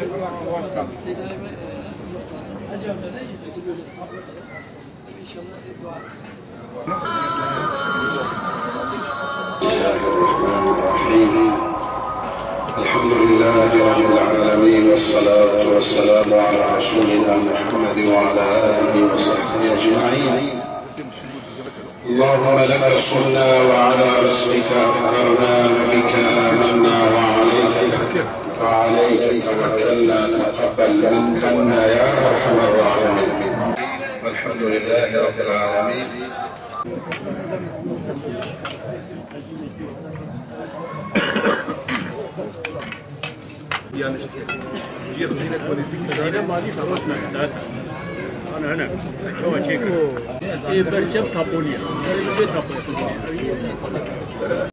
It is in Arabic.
الحمد لله رب العالمين، والصلاة والسلام على رسولنا محمد وعلى آله وصحبه أجمعين. اللهم لك صلنا وعلى رزقك أفطرنا وبك آمنا وعليك توكلنا، تقبل منا يا أرحم الراحمين. والحمد لله رب العالمين. أنا هنا شو أشيك؟ إيه برجع تابونيا.